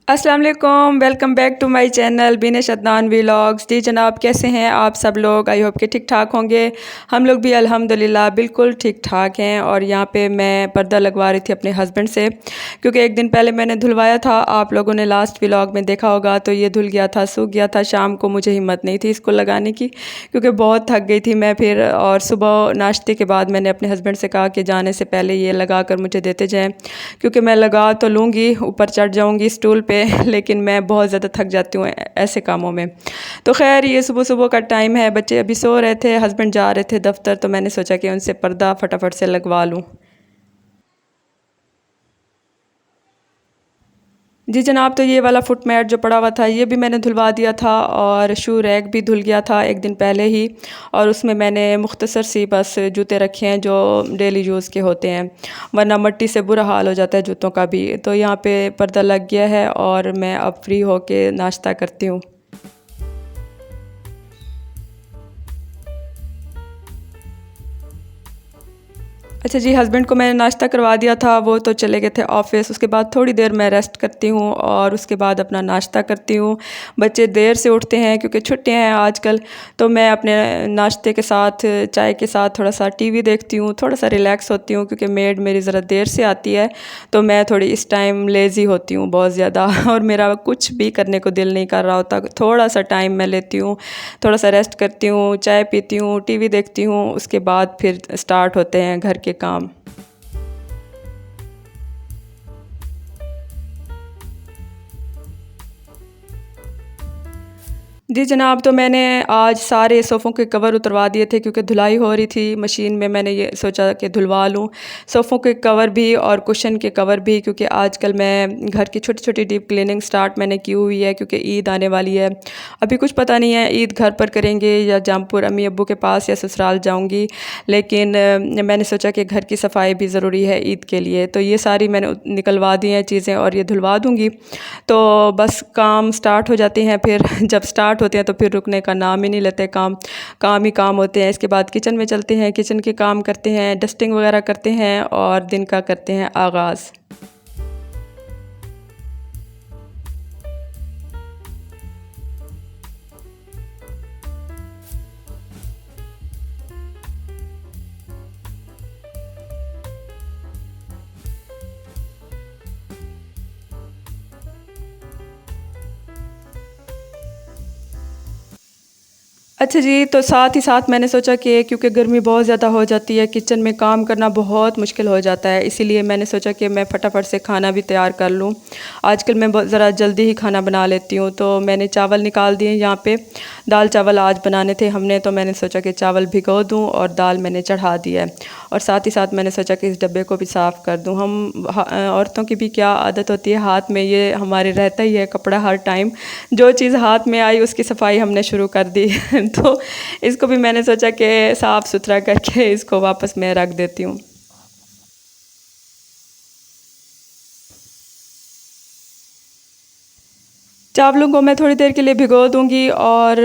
अस्सलाम वालेकुम, welcome back to my channel Binesh Adnan vlogs. जी जनाब, कैसे हैं आप सब लोग? आई होप कि ठीक ठाक होंगे। हम लोग भी अल्हम्दुलिल्लाह बिल्कुल ठीक ठाक हैं। और यहाँ पे मैं पर्दा लगवा रही थी अपने हस्बैंड से, क्योंकि एक दिन पहले मैंने धुलवाया था, आप लोगों ने लास्ट व्लॉग में देखा होगा। तो ये धुल गया था, सूख गया था। शाम को मुझे हिम्मत नहीं थी इसको लगाने की, क्योंकि बहुत थक गई थी मैं फिर। और सुबह नाश्ते के बाद मैंने अपने हस्बैंड से कहा कि जाने से पहले ये लगा कर मुझे देते जाएँ, क्योंकि मैं लगा तो लूँगी, ऊपर चढ़ जाऊँगी स्टूल पे लेकिन मैं बहुत ज़्यादा थक जाती हूँ ऐसे कामों में। तो खैर ये सुबह सुबह का टाइम है, बच्चे अभी सो रहे थे, हस्बैंड जा रहे थे दफ्तर, तो मैंने सोचा कि उनसे पर्दा फटाफट से लगवा लूँ। जी जनाब, तो ये वाला फुट मैट जो पड़ा हुआ था ये भी मैंने धुलवा दिया था, और शू रैक भी धुल गया था एक दिन पहले ही। और उसमें मैंने मुख्तसर सी बस जूते रखे हैं जो डेली यूज़ के होते हैं, वरना मिट्टी से बुरा हाल हो जाता है जूतों का भी। तो यहाँ पे पर्दा लग गया है और मैं अब फ्री होके नाश्ता करती हूँ। अच्छा जी, हस्बैंड को मैंने नाश्ता करवा दिया था, वो तो चले गए थे ऑफ़िस। उसके बाद थोड़ी देर मैं रेस्ट करती हूँ और उसके बाद अपना नाश्ता करती हूँ। बच्चे देर से उठते हैं क्योंकि छुट्टियाँ हैं आजकल, तो मैं अपने नाश्ते के साथ, चाय के साथ थोड़ा सा टीवी देखती हूँ, थोड़ा सा रिलैक्स होती हूँ, क्योंकि मेड मेरी ज़रा देर से आती है। तो मैं थोड़ी इस टाइम लेज़ी होती हूँ बहुत ज़्यादा और मेरा कुछ भी करने को दिल नहीं कर रहा होता। थोड़ा सा टाइम मैं लेती हूँ, थोड़ा सा रेस्ट करती हूँ, चाय पीती हूँ, टीवी देखती हूँ, उसके बाद फिर स्टार्ट होते हैं घर के काम। जी जनाब, तो मैंने आज सारे सोफ़ों के कवर उतरवा दिए थे, क्योंकि धुलाई हो रही थी मशीन में। मैंने ये सोचा कि धुलवा लूँ सोफ़ों के कवर भी और कुशन के कवर भी, क्योंकि आजकल मैं घर की छोटी छोटी डीप क्लीनिंग स्टार्ट मैंने की हुई है, क्योंकि ईद आने वाली है। अभी कुछ पता नहीं है ईद घर पर करेंगे या जमपुर अम्मी अब्बू के पास या ससुराल जाऊँगी, लेकिन मैंने सोचा कि घर की सफाई भी ज़रूरी है ईद के लिए। तो ये सारी मैंने निकलवा दी हैं चीज़ें और ये धुलवा दूँगी, तो बस काम स्टार्ट हो जाते हैं। फिर जब स्टार्ट होते हैं तो फिर रुकने का नाम ही नहीं लेते, काम काम ही काम होते हैं। इसके बाद किचन में चलते हैं, किचन के काम करते हैं, डस्टिंग वगैरह करते हैं और दिन का करते हैं आगाज़। अच्छा जी, तो साथ ही साथ मैंने सोचा कि क्योंकि गर्मी बहुत ज़्यादा हो जाती है, किचन में काम करना बहुत मुश्किल हो जाता है, इसीलिए मैंने सोचा कि मैं फटाफट से खाना भी तैयार कर लूँ। आजकल मैं बहुत ज़रा जल्दी ही खाना बना लेती हूँ। तो मैंने चावल निकाल दिए यहाँ पे, दाल चावल आज बनाने थे हमने, तो मैंने सोचा कि चावल भिगो दूँ और दाल मैंने चढ़ा दी है। और साथ ही साथ मैंने सोचा कि इस डब्बे को भी साफ़ कर दूँ। औरतों की भी क्या आदत होती है, हाथ में ये हमारे रहता ही है कपड़ा हर टाइम, जो चीज़ हाथ में आई उसकी सफाई हमने शुरू कर दी तो इसको भी मैंने सोचा कि साफ़ सुथरा करके इसको वापस मैं रख देती हूँ। चावलों को मैं थोड़ी देर के लिए भिगो दूंगी, और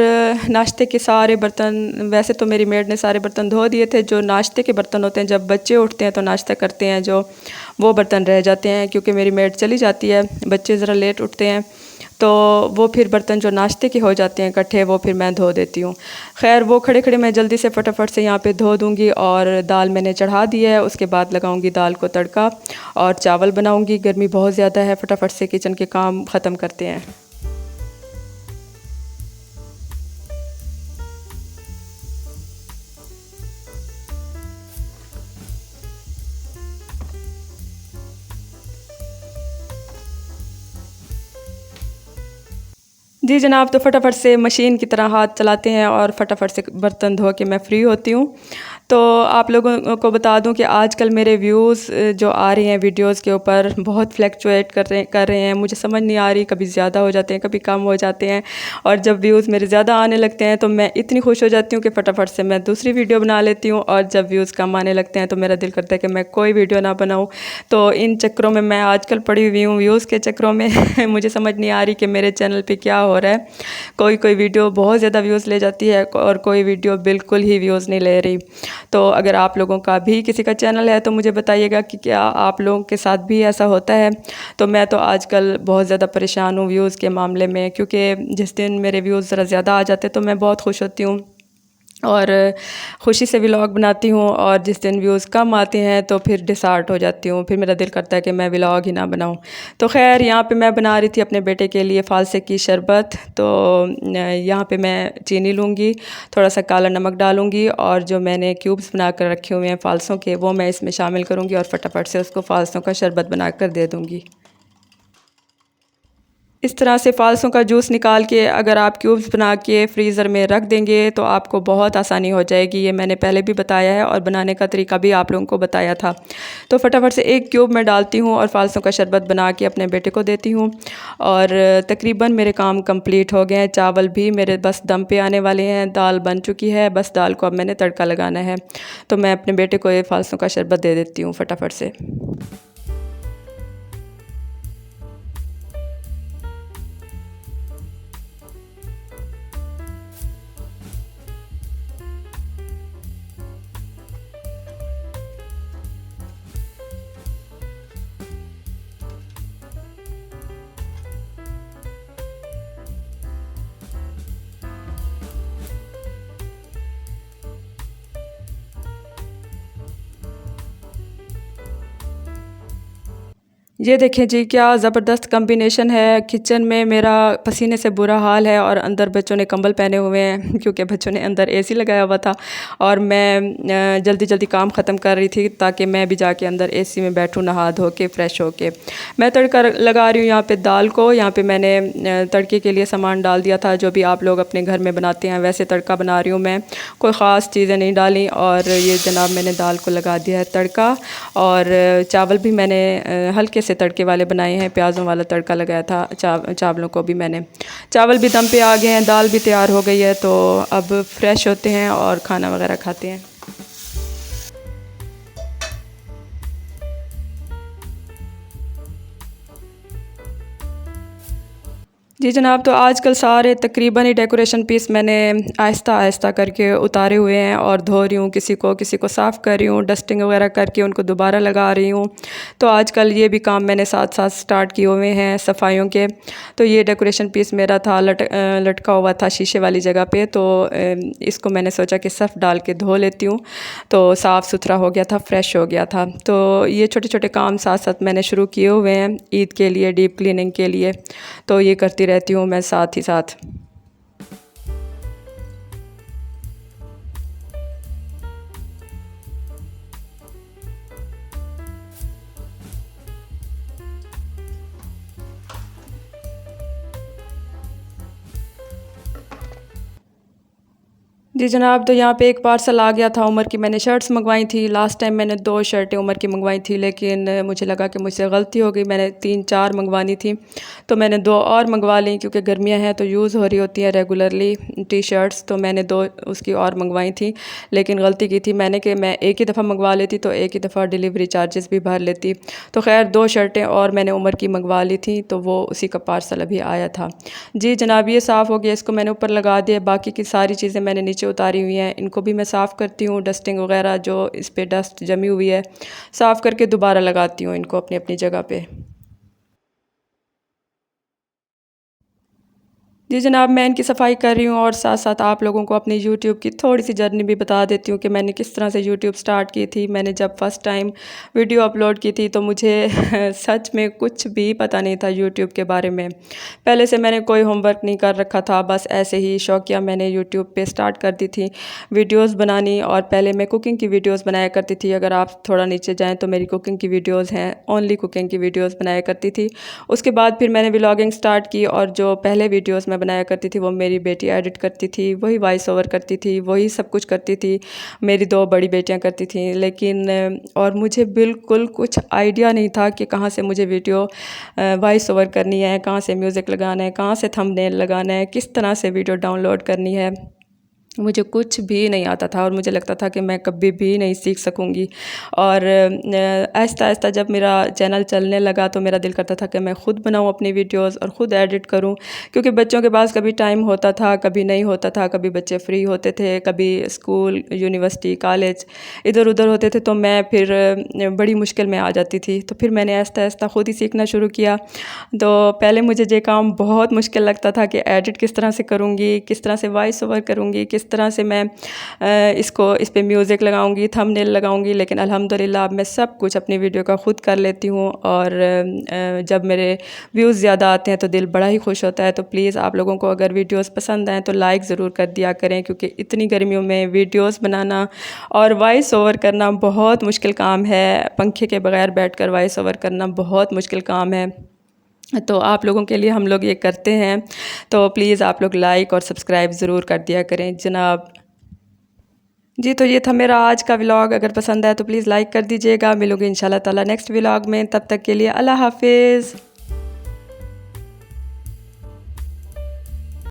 नाश्ते के सारे बर्तन, वैसे तो मेरी मेड ने सारे बर्तन धो दिए थे। जो नाश्ते के बर्तन होते हैं, जब बच्चे उठते हैं तो नाश्ता करते हैं, जो वो बर्तन रह जाते हैं, क्योंकि मेरी मेड चली जाती है, बच्चे ज़रा लेट उठते हैं, तो वो फिर बर्तन जो नाश्ते के हो जाते हैं इकट्ठे, वो फिर मैं धो देती हूँ। खैर वो खड़े खड़े मैं जल्दी से फटाफट से यहाँ पे धो दूँगी। और दाल मैंने चढ़ा दी है, उसके बाद लगाऊँगी दाल को तड़का और चावल बनाऊँगी। गर्मी बहुत ज़्यादा है, फटाफट से किचन के काम ख़त्म करते हैं। जी जनाब, तो फटाफट से मशीन की तरह हाथ चलाते हैं और फटाफट से बर्तन धो के मैं फ़्री होती हूँ। तो आप लोगों को बता दूं कि आजकल मेरे व्यूज़ जो आ रहे हैं वीडियोस के ऊपर, बहुत फ्लैक्चुएट कर रहे हैं। मुझे समझ नहीं आ रही, कभी ज़्यादा हो जाते हैं, कभी कम हो जाते हैं। और जब व्यूज़ मेरे ज़्यादा आने लगते हैं तो मैं इतनी खुश हो जाती हूँ कि फटाफट से मैं दूसरी वीडियो बना लेती हूँ, और जब व्यूज़ कम आने लगते हैं तो मेरा दिल करता है कि मैं कोई वीडियो ना बनाऊँ। तो इन चक्करों में मैं आजकल पड़ी हुई हूँ, व्यूज़ के चक्करों में मुझे समझ नहीं आ रही कि मेरे चैनल पे क्या हो रहा है। कोई कोई वीडियो बहुत ज़्यादा व्यूज़ ले जाती है और कोई वीडियो बिल्कुल ही व्यूज़ नहीं ले रही। तो अगर आप लोगों का भी किसी का चैनल है तो मुझे बताइएगा कि क्या आप लोगों के साथ भी ऐसा होता है। तो मैं तो आजकल बहुत ज़्यादा परेशान हूँ व्यूज़ के मामले में, क्योंकि जिस दिन मेरे व्यूज़ ज़रा ज़्यादा आ जाते तो मैं बहुत खुश होती हूँ और खुशी से व्लॉग बनाती हूँ, और जिस दिन व्यूज़ कम आते हैं तो फिर डिसहार्ट हो जाती हूँ, फिर मेरा दिल करता है कि मैं व्लॉग ही ना बनाऊँ। तो खैर यहाँ पे मैं बना रही थी अपने बेटे के लिए फालसे की शरबत। तो यहाँ पे मैं चीनी लूँगी, थोड़ा सा काला नमक डालूँगी, और जो मैंने क्यूब्स बना कर रखे हुए हैं फालसों के वो मैं इसमें शामिल करूँगी और फटाफट से उसको फालसों का शरबत बना कर दे दूँगी। इस तरह से फ़ालसों का जूस निकाल के अगर आप क्यूब्स बना के फ्रीज़र में रख देंगे तो आपको बहुत आसानी हो जाएगी। ये मैंने पहले भी बताया है और बनाने का तरीका भी आप लोगों को बताया था। तो फटाफट से एक क्यूब मैं डालती हूँ और फ़ालसों का शरबत बना के अपने बेटे को देती हूँ, और तकरीबन मेरे काम कंप्लीट हो गए हैं। चावल भी मेरे बस दम पे आने वाले हैं, दाल बन चुकी है, बस दाल को अब मैंने तड़का लगाना है। तो मैं अपने बेटे को ये फ़ालसों का शरबत दे देती हूँ फटाफट से। ये देखें जी, क्या ज़बरदस्त कॉम्बिनेशन है। किचन में मेरा पसीने से बुरा हाल है और अंदर बच्चों ने कंबल पहने हुए हैं क्योंकि बच्चों ने अंदर एसी लगाया हुआ था, और मैं जल्दी जल्दी काम ख़त्म कर रही थी ताकि मैं भी जाके अंदर एसी में बैठूँ नहा धो के फ़्रेश हो के। मैं तड़का लगा रही हूँ यहाँ पे दाल को। यहाँ पे मैंने तड़के के लिए सामान डाल दिया था जो भी आप लोग अपने घर में बनाते हैं वैसे तड़का बना रही हूँ मैं, कोई ख़ास चीज़ें नहीं डाली। और ये जनाब मैंने दाल को लगा दिया है तड़का, और चावल भी मैंने हल्के से तड़के वाले बनाए हैं, प्याज़ों वाला तड़का लगाया था चावलों को भी मैंने। चावल भी दम पे आ गए हैं, दाल भी तैयार हो गई है, तो अब फ्रेश होते हैं और खाना वगैरह खाते हैं। जी जनाब, तो आजकल सारे तकरीबन ही डेकोरेशन पीस मैंने आहिस्ता आहिस्ता करके उतारे हुए हैं और धो रही हूँ, किसी को साफ़ कर रही हूँ, डस्टिंग वगैरह करके उनको दोबारा लगा रही हूँ। तो आजकल ये भी काम मैंने साथ साथ स्टार्ट किए हुए हैं सफाइयों के। तो ये डेकोरेशन पीस मेरा था लटका हुआ था शीशे वाली जगह पे, तो इसको मैंने सोचा कि सर्फ़ डाल के धो लेती हूँ, तो साफ़ सुथरा हो गया था, फ्रेश हो गया था। तो ये छोटे छोटे काम साथ साथ मैंने शुरू किए हुए हैं ईद के लिए, डीप क्लीनिंग के लिए, तो ये करती रहती हूँ मैं साथ ही साथ। जी जनाब, तो यहाँ पे एक पार्सल आ गया था उमर की। मैंने शर्ट्स मंगवाई थी, लास्ट टाइम मैंने 2 शर्टें उमर की मंगवाई थी, लेकिन मुझे लगा कि मुझसे गलती हो गई, मैंने 3-4 मंगवानी थी, तो मैंने 2 और मंगवा ली क्योंकि गर्मियाँ हैं तो यूज़ हो रही होती हैं रेगुलरली टी शर्ट्स, तो मैंने 2 उसकी और मंगवाई थी। लेकिन गलती की थी मैंने कि मैं एक ही दफ़ा मंगवा लेती तो एक ही दफ़ा डिलीवरी चार्जेस भी भर लेती। तो खैर 2 शर्टें और मैंने उमर की मंगवा ली थी, तो वो उसी का पार्सल अभी आया था। जी जनाब, ये साफ़ हो गया, इसको मैंने ऊपर लगा दिया, बाकी की सारी चीज़ें मैंने नीचे उतारी हुई हैं। इनको भी मैं साफ़ करती हूँ, डस्टिंग वगैरह जो इस पे डस्ट जमी हुई है साफ़ करके दोबारा लगाती हूँ इनको अपनी अपनी जगह पे। जी जनाब, मैं इनकी सफाई कर रही हूँ और साथ साथ आप लोगों को अपनी यूट्यूब की थोड़ी सी जर्नी भी बता देती हूँ कि मैंने किस तरह से यूट्यूब स्टार्ट की थी। मैंने जब फर्स्ट टाइम वीडियो अपलोड की थी तो मुझे सच में कुछ भी पता नहीं था यूट्यूब के बारे में। पहले से मैंने कोई होमवर्क नहीं कर रखा था, बस ऐसे ही शौकिया मैंने यूट्यूब पे स्टार्ट कर दी थी वीडियोज़ बनानी। और पहले मैं कुकिंग की वीडियोज़ बनाया करती थी, अगर आप थोड़ा नीचे जाएँ तो मेरी कुकिंग की वीडियोज़ हैं, ओनली कुकिंग की वीडियोज़ बनाया करती थी। उसके बाद फिर मैंने व्लॉगिंग स्टार्ट की, और जो पहले वीडियोज़ मैं बनाया करती थी वो मेरी बेटी एडिट करती थी, वही वॉइस ओवर करती थी, वही सब कुछ करती थी, मेरी 2 बड़ी बेटियां करती थी। लेकिन और मुझे बिल्कुल कुछ आइडिया नहीं था कि कहाँ से मुझे वीडियो वॉइस ओवर करनी है, कहाँ से म्यूज़िक लगाना है, कहाँ से थंबनेल लगाना है, किस तरह से वीडियो डाउनलोड करनी है। मुझे कुछ भी नहीं आता था और मुझे लगता था कि मैं कभी भी नहीं सीख सकूँगी। और आहिस्ता आहिस्ता जब मेरा चैनल चलने लगा तो मेरा दिल करता था कि मैं ख़ुद बनाऊँ अपनी वीडियोस और ख़ुद एडिट करूँ, क्योंकि बच्चों के पास कभी टाइम होता था, कभी नहीं होता था, कभी बच्चे फ्री होते थे, कभी स्कूल, यूनिवर्सिटी, कॉलेज इधर-उधर होते थे, तो मैं फिर बड़ी मुश्किल में आ जाती थी। तो फिर मैंने आहिस्ता आहिस्ता ख़ुद ही सीखना शुरू किया। तो पहले मुझे ये काम बहुत मुश्किल लगता था कि एडिट किस तरह से करूँगी, किस तरह से वॉइस ओवर करूँगी, किस तरह से मैं इस पे म्यूज़िक लगाऊंगी, थंबनेल लगाऊंगी। लेकिन अल्हम्दुलिल्लाह अब मैं सब कुछ अपनी वीडियो का ख़ुद कर लेती हूँ। और जब मेरे व्यूज़ ज़्यादा आते हैं तो दिल बड़ा ही खुश होता है। तो प्लीज़ आप लोगों को अगर वीडियोस पसंद आएँ तो लाइक ज़रूर कर दिया करें, क्योंकि इतनी गर्मियों में वीडियोस बनाना और वॉइस ओवर करना बहुत मुश्किल काम है। पंखे के बगैर बैठकर वॉइस ओवर करना बहुत मुश्किल काम है। तो आप लोगों के लिए हम लोग ये करते हैं, तो प्लीज़ आप लोग लाइक और सब्सक्राइब ज़रूर कर दिया करें जनाब। जी, तो ये था मेरा आज का व्लॉग। अगर पसंद आया तो प्लीज़ लाइक कर दीजिएगा। मिलूँगी इंशाल्लाह ताला नेक्स्ट व्लॉग में, तब तक के लिए अल्लाह हाफ़िज़।